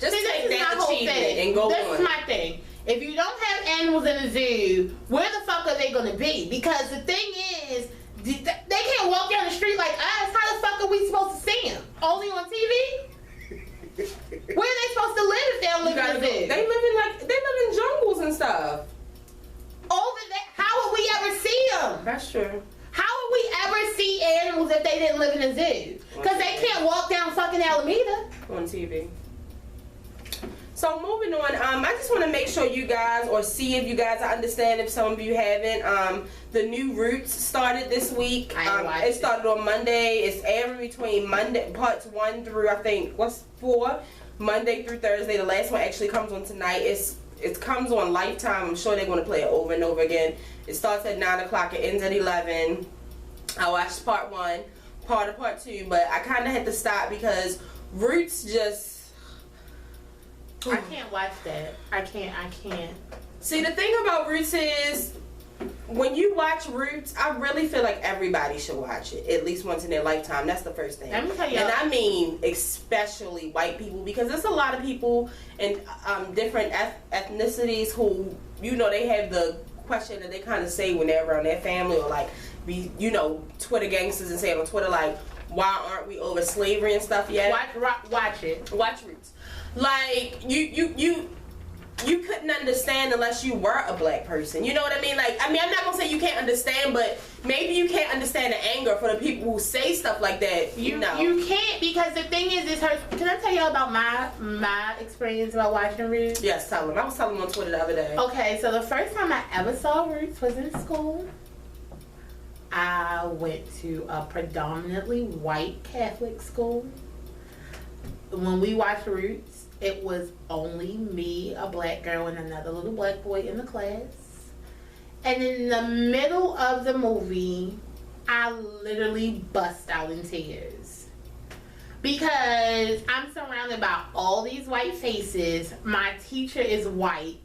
Speaker 2: Just take that achievement and go
Speaker 1: this
Speaker 2: on.
Speaker 1: is my thing. If you don't have animals in a zoo, where the fuck are they gonna be? Because the thing is, they can't walk down the street like us. How the fuck are we supposed to see them? Only on TV? Where are they supposed to live if they don't live in a zoo?
Speaker 2: They live in jungles and stuff.
Speaker 1: Over there, how would we ever see them?
Speaker 2: That's true.
Speaker 1: How would we ever see animals if they didn't live in a zoo? Because they can't walk down fucking Alameda.
Speaker 2: On TV. So moving on, I just want to make sure you guys, or see if you guys understand, if some of you haven't, the new Roots started this week. It started on Monday. It's airing between Monday, parts 1 through, I think, 4? Monday through Thursday. The last one actually comes on tonight. It comes on Lifetime. I'm sure they're going to play it over and over again. It starts at 9 o'clock. It ends at 11. I watched part 1, part of part 2, but I kind of had to stop because Roots just...
Speaker 1: I can't watch that. I can't.
Speaker 2: See, the thing about Roots is, when you watch Roots, I really feel like everybody should watch it at least once in their lifetime. That's the first thing.
Speaker 1: Let me tell you.
Speaker 2: And I mean, especially white people, because there's a lot of people in different ethnicities who, you know, they have the question that they kind of say when they're around their family, or like, be, you know, Twitter gangsters and say on Twitter, like, why aren't we over slavery and stuff yet?
Speaker 1: Watch it.
Speaker 2: Watch Roots. Like, you couldn't understand unless you were a black person. You know what I mean? Like, I mean, I'm not gonna say you can't understand, but maybe you can't understand the anger for the people who say stuff like that. You know,
Speaker 1: you can't, because the thing is, it hurts. Can I tell y'all about my experience about watching Roots?
Speaker 2: Yes, tell them. I was telling them on Twitter the other day.
Speaker 1: Okay, so the first time I ever saw Roots was in school. I went to a predominantly white Catholic school. When we watched Roots, it was only me, a black girl, and another little black boy in the class. And in the middle of the movie, I literally bust out in tears. Because I'm surrounded by all these white faces. My teacher is white.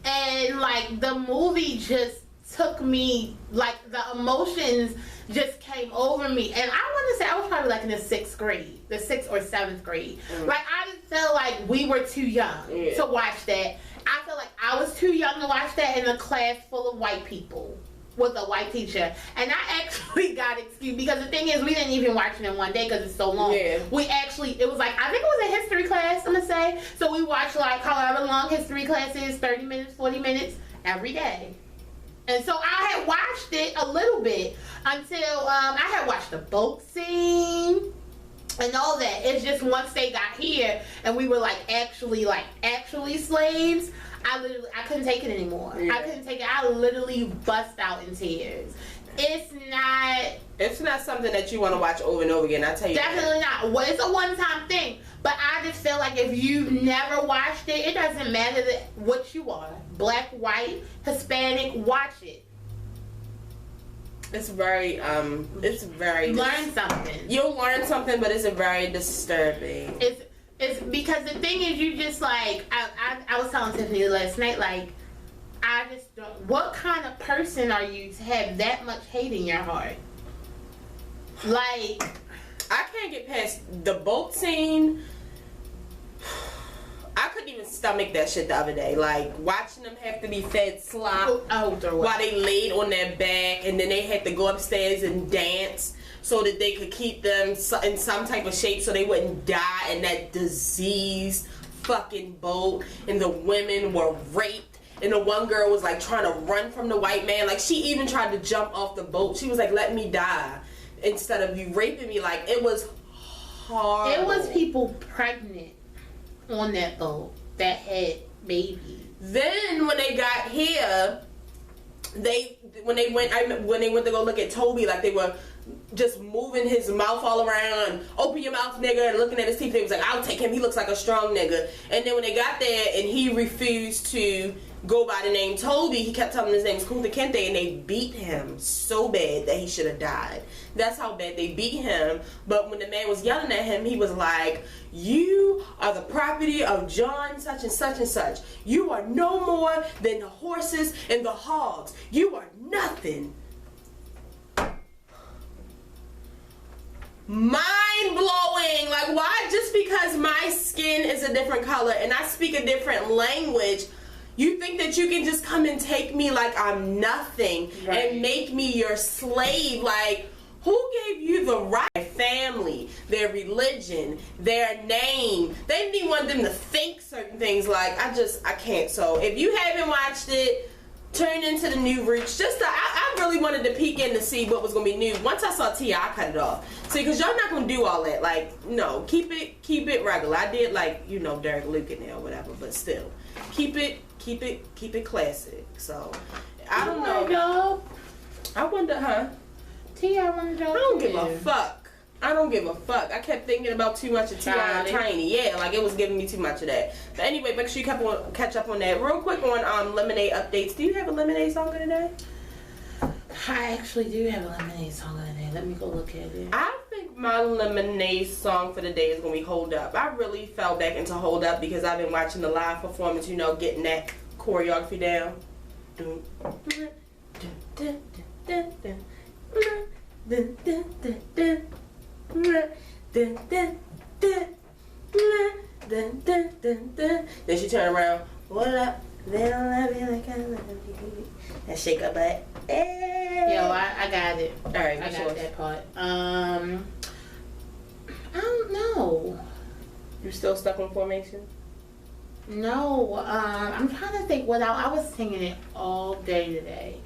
Speaker 1: And, like, the movie just took me, like, the emotions just came over me. And I want to say I was probably like in the 6th grade, the 6th or 7th grade. Like, I just felt like we were too young to watch that. I felt like I was too young to watch that in a class full of white people with a white teacher. And I actually got excused, because the thing is, we didn't even watch it in one day because it's so long. We actually, it was like, I think it was a history class, I'm gonna say. So we watched, like, however long history class is, 30 minutes, 40 minutes, every day. And so I had watched it a little bit until I had watched the boat scene and all that. It's just once they got here and we were actually slaves, I couldn't take it anymore. I couldn't take it. I literally bust out in tears. It's not
Speaker 2: something that you want to watch over and over again. I tell you,
Speaker 1: definitely not. Well, it's a one-time thing. But I just feel like if you've never watched it, it doesn't matter what you are, black, white, Hispanic, watch it.
Speaker 2: It's very
Speaker 1: learn something.
Speaker 2: You'll learn something, but it's very disturbing.
Speaker 1: It's because the thing is, you just like I was telling Tiffany last night, like, I just don't. What kind of person are you to have that much hate in your heart? Like,
Speaker 2: I can't get past the boat scene. I couldn't even stomach that shit the other day. Like, watching them have to be fed slop while they laid on their back, and then they had to go upstairs and dance so that they could keep them in some type of shape so they wouldn't die in that diseased fucking boat. And the women were raped. And the one girl was like trying to run from the white man. Like, she even tried to jump off the boat. She was like, let me die instead of you raping me. Like, it was horrible.
Speaker 1: It was people pregnant on that boat that had babies.
Speaker 2: Then when they got here, when they went to go look at Toby, like, they were just moving his mouth all around. Open your mouth, nigga, and looking at his teeth. They was like, I'll take him. He looks like a strong nigga. And then when they got there and he refused to go by the name Toby, he kept telling his name is Kunta Kinte, and they beat him so bad that he should have died. That's how bad they beat him. But when the man was yelling at him, he was like, you are the property of John such and such and such. You are no more than the horses and the hogs. You are nothing. Mind blowing. Like, why? Just just because my skin is a different color and I speak a different language, you think that you can just come and take me like I'm nothing and make me your slave? Like, who gave you the right? Their family, their religion, their name. They didn't even want them to think certain things. Like, I can't. So if you haven't watched it, turn into the new roots. I really wanted to peek in to see what was gonna be new. Once I saw T.I., I cut it off. See, because y'all not gonna do all that. Like, no, keep it regular. I did, like, you know, Derek Luke in there or whatever, but still, keep it classic. So I don't know. I wonder, huh?
Speaker 1: T.I. wanted to.
Speaker 2: I don't give a fuck. I don't give a fuck. I kept thinking about too much of T.I. and Tiny. Yeah, like it was giving me too much of that. But anyway, make sure you catch up on that. Real quick on Lemonade updates. Do you have a Lemonade song of the day?
Speaker 1: I actually do have a Lemonade song of the day. Let me go look at it.
Speaker 2: I think my Lemonade song for the day is going to be Hold Up. I really fell back into Hold Up because I've been watching the live performance, you know, getting that choreography down. Then she turned around. What up? They don't love you like I love you. And shake her butt. Hey.
Speaker 1: Yo, I got it.
Speaker 2: All right,
Speaker 1: I got that part. I don't know.
Speaker 2: You still stuck on Formation?
Speaker 1: No, I'm trying to think what I was singing it all day today.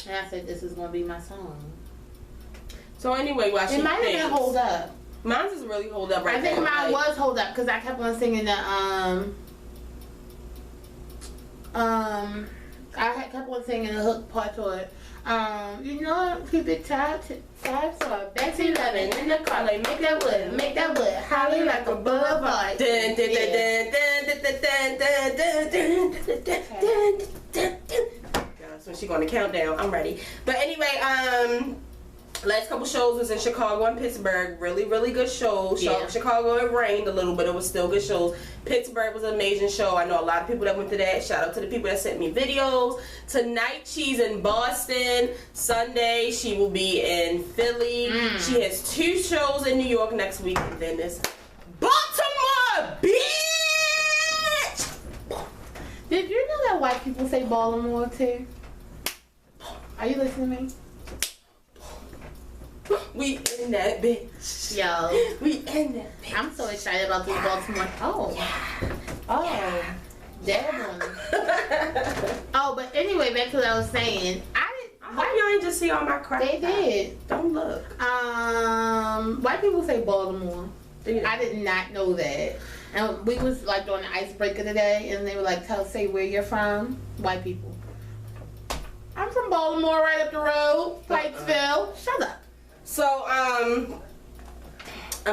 Speaker 1: And I said this is gonna be my song.
Speaker 2: So anyway, while she
Speaker 1: it might have been Hold Up.
Speaker 2: Mine's is really Hold Up right now.
Speaker 1: I think mine was Hold Up because I kept on singing the I kept on singing the hook part to it. You know, keep it tight, so back to 11 in the car, like make that wood, holly like a boulevard.
Speaker 2: So she's gonna count down. I'm ready. But anyway, last couple shows was in Chicago and Pittsburgh. Really, really good shows.
Speaker 1: Yeah.
Speaker 2: Chicago, it rained a little, but it was still good shows. Pittsburgh was an amazing show. I know a lot of people that went to that. Shout out to the people that sent me videos. Tonight she's in Boston. Sunday she will be in Philly. She has 2 shows in New York next week, and then this Baltimore, bitch.
Speaker 1: Did you know that white people say Baltimore too? Are you listening to me?
Speaker 2: We in that bitch.
Speaker 1: Yo.
Speaker 2: We in that bitch.
Speaker 1: I'm so excited about this Baltimore. Damn. Oh, but anyway, back to what I was saying.
Speaker 2: I hope y'all ain't just see all my crap.
Speaker 1: They did.
Speaker 2: Don't look.
Speaker 1: White people say Baltimore. I did not know that. And we was like doing the icebreaker today, and they were like, say where you're from. White people. I'm from Baltimore, right up the road, Pikesville. Shut up.
Speaker 2: So, I'm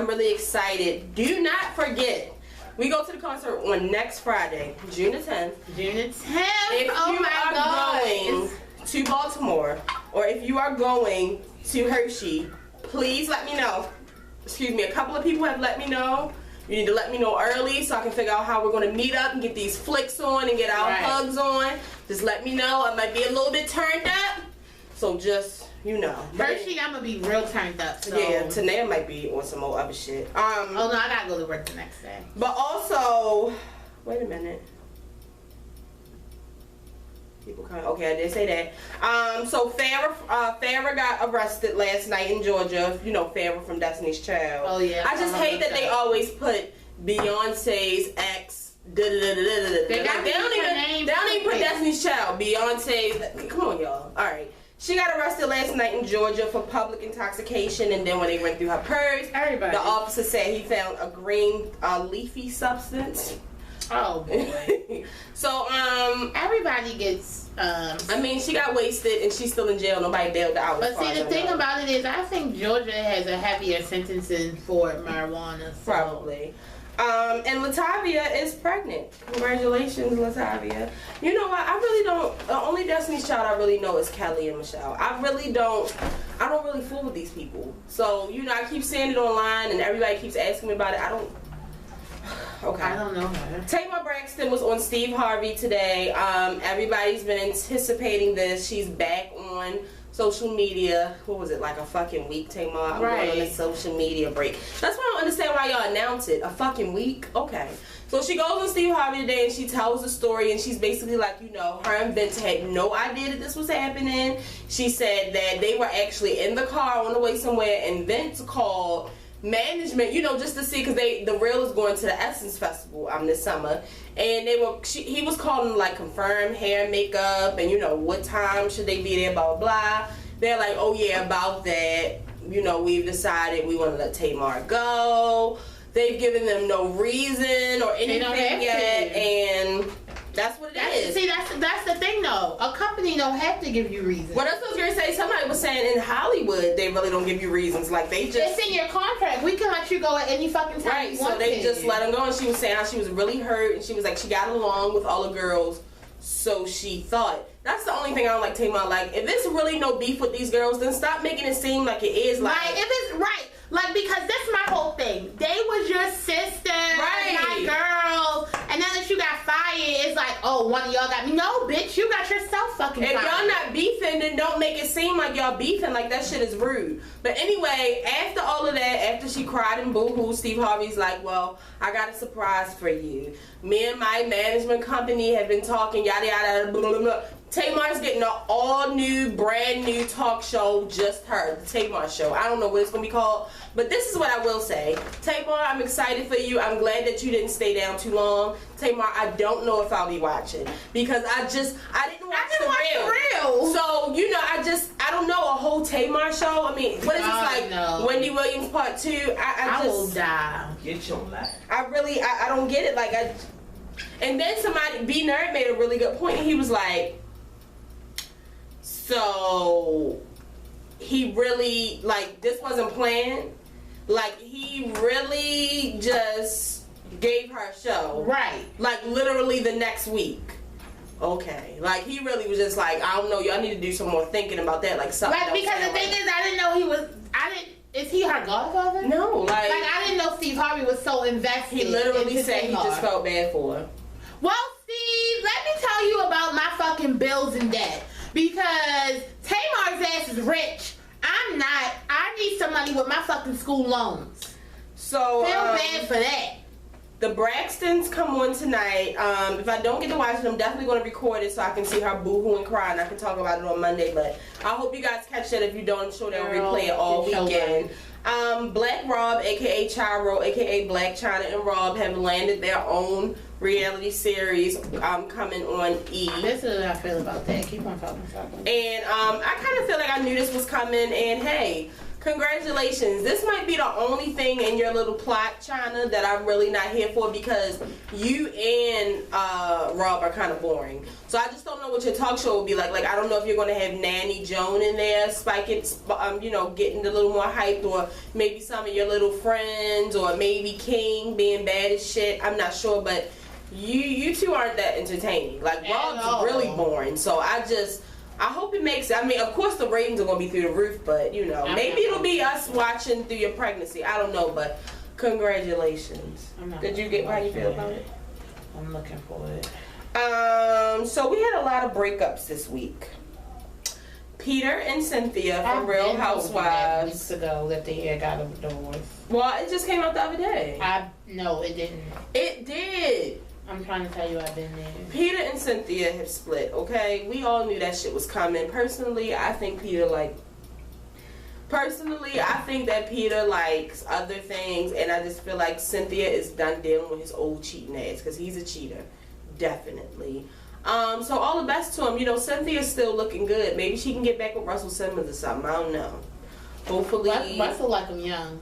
Speaker 2: really excited. Do not forget, we go to the concert on next Friday, June the 10th.
Speaker 1: June the 10th.
Speaker 2: If you are going to Baltimore, or if you are going to Hershey, please let me know. Excuse me, a couple of people have let me know. You need to let me know early so I can figure out how we're going to meet up and get these flicks on and get our hugs on. Just let me know. I might be a little bit turned up. So just, you know.
Speaker 1: Hershey, I'm going to be real turned up. So.
Speaker 2: Yeah, Tanea might be on some more other shit.
Speaker 1: Oh, no, I got to go to work the next day.
Speaker 2: But also, wait a minute. People coming. Okay, I did say that. So Farah got arrested last night in Georgia. You know, Farah from Destiny's Child.
Speaker 1: Oh yeah.
Speaker 2: I just hate that they always put Beyonce's ex. They don't even put Destiny's Child. Beyonce's. Come on, y'all. All right. She got arrested last night in Georgia for public intoxication, and then when they went through her purse, the officer said he found a green leafy substance.
Speaker 1: Oh boy.
Speaker 2: So
Speaker 1: everybody gets
Speaker 2: I mean, she got wasted and she's still in jail. Nobody bailed her out.
Speaker 1: But see, the thing about it is, I think Georgia has a heavier sentencing for marijuana. So.
Speaker 2: Probably. And Latavia is pregnant. Congratulations, Latavia. You know what? I really don't. The only Destiny's Child I really know is Kelly and Michelle. I don't really fool with these people. So, you know, I keep seeing it online and everybody keeps asking me about it. Okay.
Speaker 1: I don't know her.
Speaker 2: Tamar Braxton was on Steve Harvey today. Everybody's been anticipating this. She's back on social media. What was it, like a fucking week, Tamar? I'm going on a social media break. That's why I don't understand why y'all announce it. A fucking week? Okay. So she goes on Steve Harvey today and she tells the story, and she's basically like, you know, her and Vince had no idea that this was happening. She said that they were actually in the car on the way somewhere, and Vince called management, you know, just to see, because the Real is going to the Essence Festival this summer, and he was calling like confirm hair, makeup, and you know what time should they be there, blah blah blah. They're like, oh yeah, about that, you know, we've decided we want to let Tamar go. They've given them no reason or anything yet, and that's what it is.
Speaker 1: See, that's the thing though. A company don't have to give you reasons.
Speaker 2: Well, that's what I was gonna say. Somebody was saying in Hollywood they really don't give you reasons. Like they just,
Speaker 1: it's in your contract. We can let you go at any fucking time.
Speaker 2: Right.
Speaker 1: You
Speaker 2: So
Speaker 1: want
Speaker 2: they
Speaker 1: to.
Speaker 2: just let them go, and she was saying how she was really hurt, and she was like she got along with all the girls, so she thought. That's the only thing I don't like Tamar. Like if there's really no beef with these girls, then stop making it seem like it is. Like
Speaker 1: if it's right. Like, because this is my whole thing. They was your sister, my girls, and now that you got fired, it's like, oh, one of y'all got me. No, bitch, you got yourself fucking fired.
Speaker 2: If y'all not beefing, then don't make it seem like y'all beefing. Like, that shit is rude. But anyway, after all of that, after she cried and boo-hoo, Steve Harvey's like, well, I got a surprise for you. Me and my management company have been talking, yada, yada, blah, blah, blah. Tamar's getting an all-new, brand-new talk show, just her, the Tamar Show. I don't know what it's going to be called, but this is what I will say. Tamar, I'm excited for you. I'm glad that you didn't stay down too long. Tamar, I don't know if I'll be watching, because I didn't watch the real. So, you know, I don't know, a whole Tamar show. I mean, what is this, like, no. Wendy Williams Part 2? I
Speaker 1: will die.
Speaker 3: Get your life.
Speaker 2: I don't get it. Like, and then somebody, B Nerd made a really good point. He was like, so he really, like, this wasn't planned. Like, he really just gave her a show.
Speaker 1: Right. Like, literally the next week.
Speaker 2: Okay. Like, he really was just like, I don't know, y'all need to do some more thinking about that. Like, something
Speaker 1: like, because the thing is, I didn't know he was, is he her godfather?
Speaker 2: No, like
Speaker 1: I didn't know Steve Harvey was so invested.
Speaker 2: He literally said he just felt bad for her.
Speaker 1: Well, Steve, let me tell you about my fucking bills and debt. Because Tamar's ass is rich. I'm not. I need some money with my fucking school loans.
Speaker 2: So
Speaker 1: feel bad for that.
Speaker 2: The Braxtons come on tonight. If I don't get to watch it, I'm definitely going to record it so I can see her boo-hoo and cry, and I can talk about it on Monday. But I hope you guys catch that. If you don't, I'm sure they'll replay it all weekend. Black Rob, aka Chyna, aka Black Chyna, and Rob have landed their own reality series coming on E.
Speaker 1: This is how I feel about that. Keep on talking.
Speaker 2: And I kind of feel like I knew this was coming, and hey, congratulations. This might be the only thing in your little plot, Chyna, that I'm really not here for, because you and Rob are kind of boring. So I just don't know what your talk show will be like. Like, I don't know if you're going to have Nanny Joan in there, spiking, you know, getting a little more hyped, or maybe some of your little friends, or maybe King being bad as shit. I'm not sure, but you two aren't that entertaining. Like, Rob's really boring. So I hope it makes, I mean, of course the ratings are going to be through the roof, but, you know, maybe it'll be us watching through your pregnancy. I don't know, but congratulations. Did you get how you feel about it?
Speaker 1: I'm looking for it.
Speaker 2: So we had a lot of breakups this week. Peter and Cynthia from Real Housewives.
Speaker 1: Weeks ago that they had got a divorce.
Speaker 2: Well, it just came out the other day.
Speaker 1: No, it didn't.
Speaker 2: It did.
Speaker 1: I'm trying to tell you I've been there.
Speaker 2: Peter and Cynthia have split, okay? We all knew that shit was coming. Personally, I think that Peter likes other things, and I just feel like Cynthia is done dealing with his old cheating ass, because he's a cheater. Definitely. So all the best to him. You know, Cynthia's still looking good. Maybe she can get back with Russell Simmons or something. I don't know. Hopefully.
Speaker 1: Russell like him young.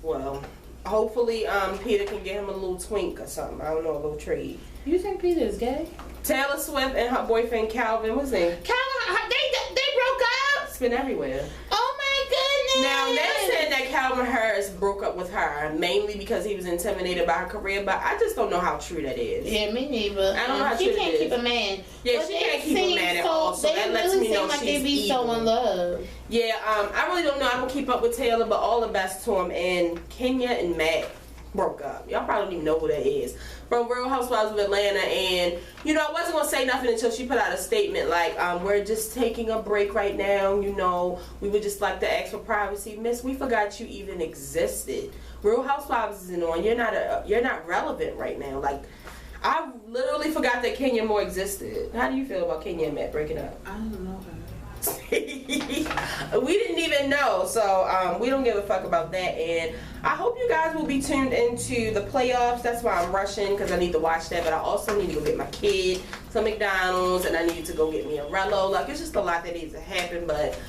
Speaker 2: Well, hopefully Peter can get him a little twink or something. I don't know, a little treat.
Speaker 1: You think Peter is gay?
Speaker 2: Taylor Swift and her boyfriend Calvin, what's his name?
Speaker 1: Calvin, they broke up?
Speaker 2: It's been everywhere.
Speaker 1: Oh my goodness.
Speaker 2: Now, they said that Calvin Harris broke up with her mainly because he was intimidated by her career, but I just don't know how true that is.
Speaker 1: Yeah, me neither.
Speaker 2: I don't know how true
Speaker 1: she
Speaker 2: it
Speaker 1: can't
Speaker 2: is.
Speaker 1: keep a man.
Speaker 2: Yeah,
Speaker 1: but
Speaker 2: she can't keep a man at all, so that lets me know
Speaker 1: like
Speaker 2: she's
Speaker 1: they be
Speaker 2: evil.
Speaker 1: so in love.
Speaker 2: Yeah, I really don't know. I don't keep up with Taylor, but all the best to him. And Kenya and Matt broke up. Y'all probably don't even know who that is. from Real Housewives of Atlanta, and you know, I wasn't gonna say nothing until she put out a statement like, we're just taking a break right now, you know, we would just like to ask for privacy. Miss, we forgot you even existed. Real Housewives isn't on. You're not relevant right now. Like, I literally forgot that Kenya Moore existed. How do you feel about Kenya and Matt breaking up?
Speaker 1: I don't know her.
Speaker 2: We didn't even know, so we don't give a fuck about that. And I hope you guys will be tuned into the playoffs. That's why I'm rushing, because I need to watch that. But I also need to go get my kid some McDonald's, and I need to go get me a Rello. Like, it's just a lot that needs to happen. But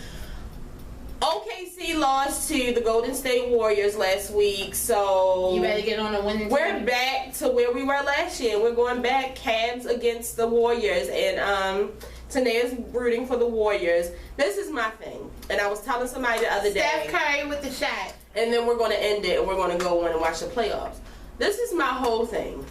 Speaker 2: OKC lost to the Golden State Warriors last week, so
Speaker 1: You better get on the winning
Speaker 2: we're
Speaker 1: team.
Speaker 2: back to where we were last year. We're going back, Cavs against the Warriors, and Tanea's rooting for the Warriors. This is my thing, and I was telling somebody the other day.
Speaker 1: Steph Curry with the shot.
Speaker 2: And then we're going to end it, and we're going to go on and watch the playoffs. This is my whole thing.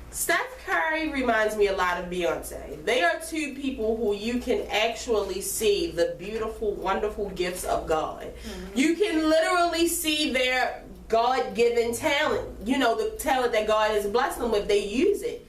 Speaker 2: Steph Curry reminds me a lot of Beyonce. They are two people who you can actually see the beautiful, wonderful gifts of God. Mm-hmm. You can literally see their God-given talent. You know, the talent that God has blessed them with. They use it.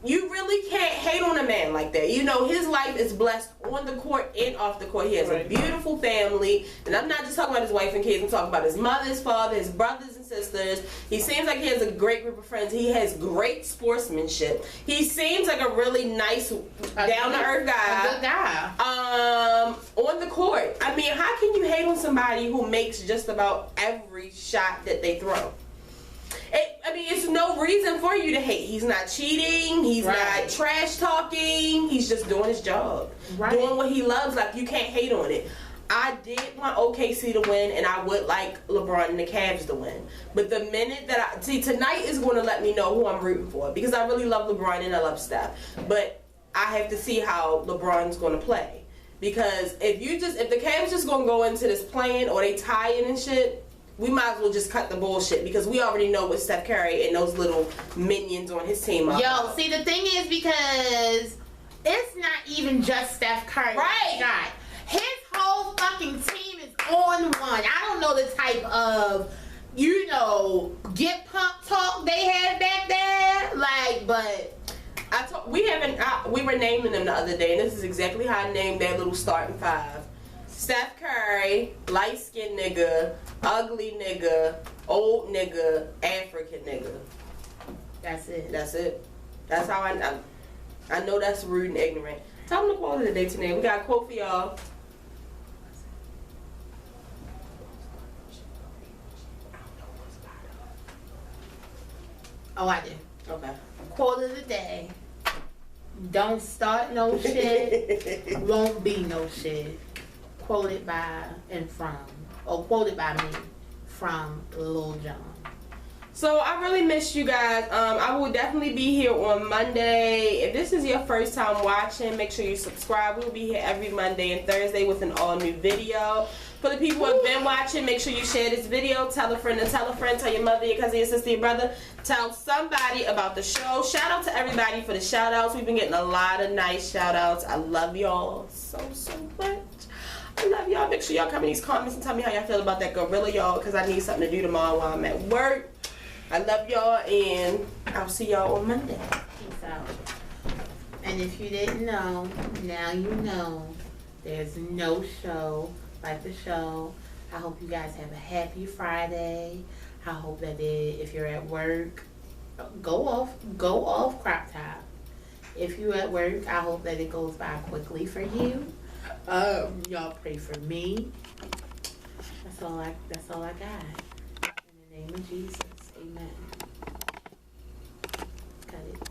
Speaker 2: You really can't hate on a man like that. You know, his life is blessed on the court and off the court. He has a beautiful family. And I'm not just talking about his wife and kids. I'm talking about his mother, his father, his brothers and sisters. He seems like he has a great group of friends. He has great sportsmanship. He seems like a really nice, down-to-earth guy.
Speaker 1: A good guy.
Speaker 2: On the court. I mean, how can you hate on somebody who makes just about every shot that they throw? It's no reason for you to hate. He's not cheating. He's not trash talking. He's just doing his job. Doing what he loves. Like, you can't hate on it. I did want OKC to win, and I would like LeBron and the Cavs to win. But the minute that tonight is going to let me know who I'm rooting for, because I really love LeBron and I love Steph. But I have to see how LeBron's going to play. Because if the Cavs just going to go into this playing, or they tie-in and shit, we might as well just cut the bullshit, because we already know what Steph Curry and those little minions on his team are.
Speaker 1: Yo, see, the thing is, because it's not even just Steph Curry.
Speaker 2: Right.
Speaker 1: His whole fucking team is on one. I don't know the type of, you know, get pumped talk they had back there. Like, but
Speaker 2: we were naming them the other day, and this is exactly how I named that little starting five. Steph Curry, light-skinned nigga, ugly nigga, old nigga, African nigga.
Speaker 1: That's it.
Speaker 2: That's how I know that's rude and ignorant. Tell them the quote of the day today. We got a quote for y'all.
Speaker 1: Oh, I did.
Speaker 2: Okay.
Speaker 1: Quote of the day. Don't start no shit. Won't be no shit. Quoted by quoted by me from Lil Jon.
Speaker 2: So I really missed you guys. I will definitely be here on Monday. If this is your first time watching, make sure you subscribe. We'll be here every Monday and Thursday with an all new video. For the people who have been watching, make sure you share this video. Tell a friend and tell a friend. Tell your mother, your cousin, your sister, your brother. Tell somebody about the show. Shout out to everybody for the shout outs. We've been getting a lot of nice shout outs. I love y'all so much. I love y'all. Make sure y'all come in these comments and tell me how y'all feel about that gorilla, y'all, because I need something to do tomorrow while I'm at work. I love y'all, and I'll see y'all on Monday.
Speaker 1: Peace out. And if you didn't know, now you know. There's no show like the show. I hope you guys have a happy Friday. I hope that if you're at work, go off crop top. If you're at work, I hope that it goes by quickly for you. Y'all pray for me. That's all I got. In the name of Jesus.